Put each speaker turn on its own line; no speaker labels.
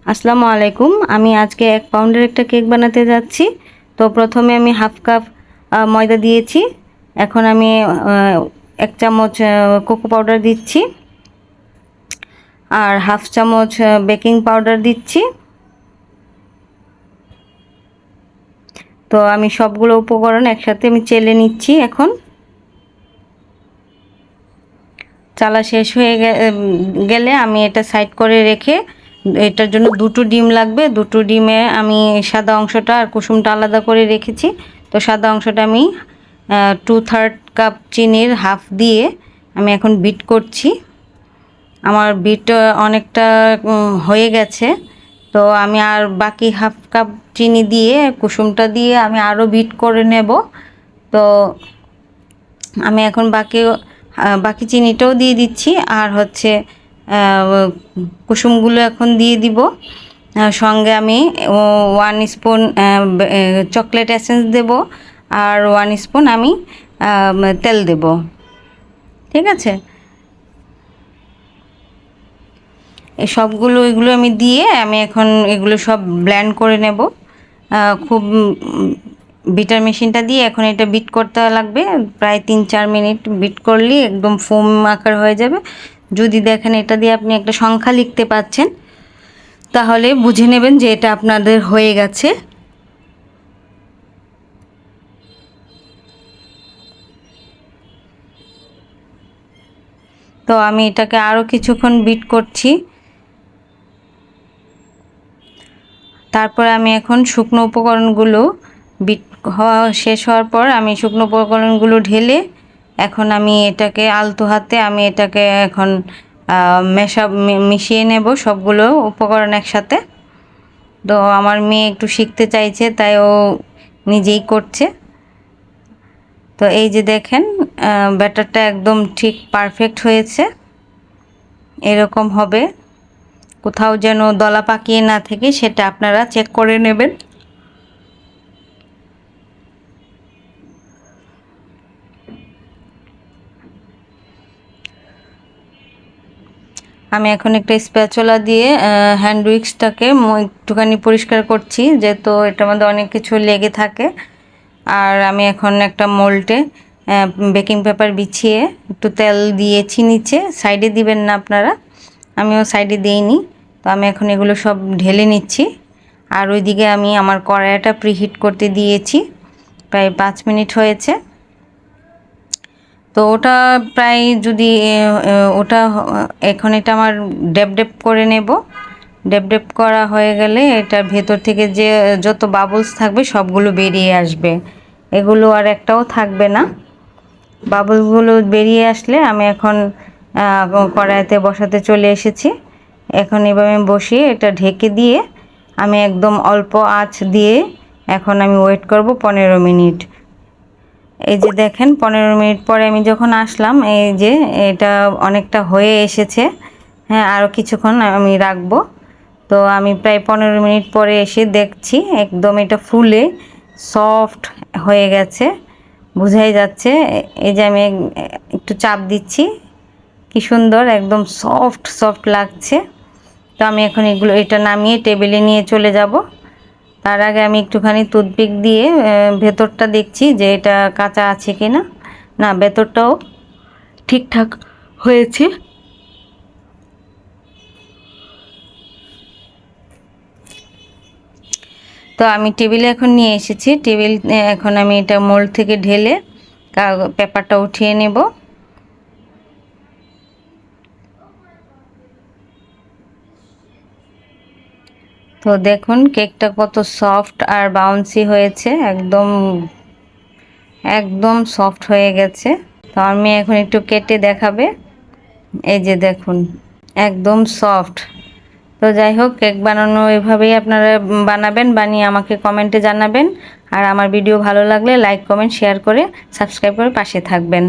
আসসালামু আলাইকুম। আমি আজকে 1 পাউন্ডের একটা কেক বানাতে যাচ্ছি। তো প্রথমে আমি হাফ কাপ ময়দা দিয়েছি। এখন আমি 1 চামচ কোকো পাউডার দিচ্ছি আর হাফ চামচ বেকিং পাউডার দিচ্ছি। তো আমি সবগুলো উপকরণ একসাথে আমি চেলে নিচ্ছি। এখন চালা শেষ হয়ে গেলে আমি এটা সাইড করে রেখে, এটার জন্য 2টো ডিম লাগবে। 2টো ডিমে আমি সাদা অংশটা আর কুসুমটা আলাদা করে রেখেছি। তো সাদা অংশটা আমি 2/3 কাপ চিনির হাফ দিয়ে আমি এখন বিট করছি। আমার বিট অনেকটা হয়ে গেছে। তো আমি আর বাকি হাফ কাপ চিনি দিয়ে কুসুমটা দিয়ে আমি আরও বিট করে নেব। তো আমি এখন বাকি চিনিটাও দিয়ে দিচ্ছি আর হচ্ছে কুসুমগুলো এখন দিয়ে দিব। সঙ্গে আমি 1 স্পুন চকলেট এসেন্স দেব আর 1 স্পুন আমি তেল দেব। ঠিক আছে, এই এগুলো আমি দিয়ে আমি এখন এগুলো সব ব্লেন্ড করে নেব। খুব বিটার মেশিনটা দিয়ে এখন এটা বিট করতে লাগবে। প্রায় 3-4 মিনিট বিট করলেই একদম ফোম আকার হয়ে যাবে। যদি দেখেন এটা দিয়ে আপনি একটা সংখ্যা লিখতে পাচ্ছেন, তাহলে বুঝে নেবেন যে এটা আপনাদের হয়ে গেছে। তো আমি এটাকে আরও কিছুক্ষণ বিট করছি। তারপর আমি এখন শুকনো উপকরণগুলো বিট হওয়া শেষ হওয়ার পর আমি শুকনো উপকরণগুলো ঢেলে এখন আমি এটাকে আলতো হাতে আমি এটাকে এখন মিশিয়ে নেব সবগুলো উপকরণ একসাথে। তো আমার মেয়ে একটু শিখতে চাইছে, তাই ও নিজেই করছে। তো এই যে দেখেন ব্যাটারটা একদম ঠিক পারফেক্ট হয়েছে। এরকম হবে, কোথাও যেন দলা পাকিয়ে না থাকে সেটা আপনারা চেক করে নেবেন। আমি এখন একটা স্প্যাচুলা দিয়ে হ্যান্ড উইক্সটাকে একটুখানি পরিষ্কার করছি, যেহেতু এটার মধ্যে অনেক কিছু লেগে থাকে। আর আমি এখন একটা মোল্ডে বেকিং পেপার বিছিয়ে একটু তেল দিয়েছি নিচে, সাইডে দিবেন না আপনারা, আমিও সাইডে দিইনি। তো আমি এখন এগুলো সব ঢেলে নিচ্ছি। আর ওইদিকে আমি আমার কড়াইটা প্রিহিট করতে দিয়েছি, প্রায় 5 মিনিট হয়েছে। তো ওটা প্রায় যদি ওটা এখন এটা আমার ডেপ করে নেব। ডেপ করা হয়ে গেলে এটা ভেতর থেকে যে যত বাবলস থাকবে সবগুলো বেরিয়ে আসবে, এগুলো আর একটাও থাকবে না। বাবলসগুলো বেরিয়ে আসলে আমি এখন কড়াইতে বসাতে চলে এসেছি। এখন এভাবে বসিয়ে এটা ঢেকে দিয়ে আমি একদম অল্প আঁচ দিয়ে এখন আমি ওয়েট করব 15 মিনিট। এই যে দেখেন 15 মিনিট পরে আমি যখন আসলাম, এই যে এটা অনেকটা হয়ে এসেছে। হ্যাঁ, আরও কিছুক্ষণ আমি রাখবো। তো আমি প্রায় 15 মিনিট পরে এসে দেখছি একদম এটা ফুলে সফট হয়ে গেছে, বোঝাই যাচ্ছে। এই যে আমি একটু চাপ দিচ্ছি, কি সুন্দর একদম সফট লাগছে। তো আমি এখন এটা নামিয়ে টেবিলে নিয়ে চলে যাব। তার আগে আমি একটুখানি টুথপিক দিয়ে ভেতরটা দেখছি যে এটা কাঁচা আছে কিনা। না, ভেতরটাও ঠিকঠাক হয়েছে। তো আমি টেবিলে এখন নিয়ে এসেছি। এখন আমি এটা মোল্ড থেকে ঢেলে পেপারটা উঠিয়ে নেব। তো দেখুন কেকটা কত সফট আর বাউন্সি হয়েছে, একদম সফট হয়ে গেছে। তো আমি এখন একটু কেটে দেখাবে। এই যে দেখুন একদম সফট। তো যাই হোক, কেক বানানো এভাবেই আপনারা বানাবেন, বানিয়ে আমাকে কমেন্টে জানাবেন। আর আমার ভিডিও ভালো লাগলে লাইক কমেন্ট শেয়ার করে সাবস্ক্রাইব করে পাশে থাকবেন।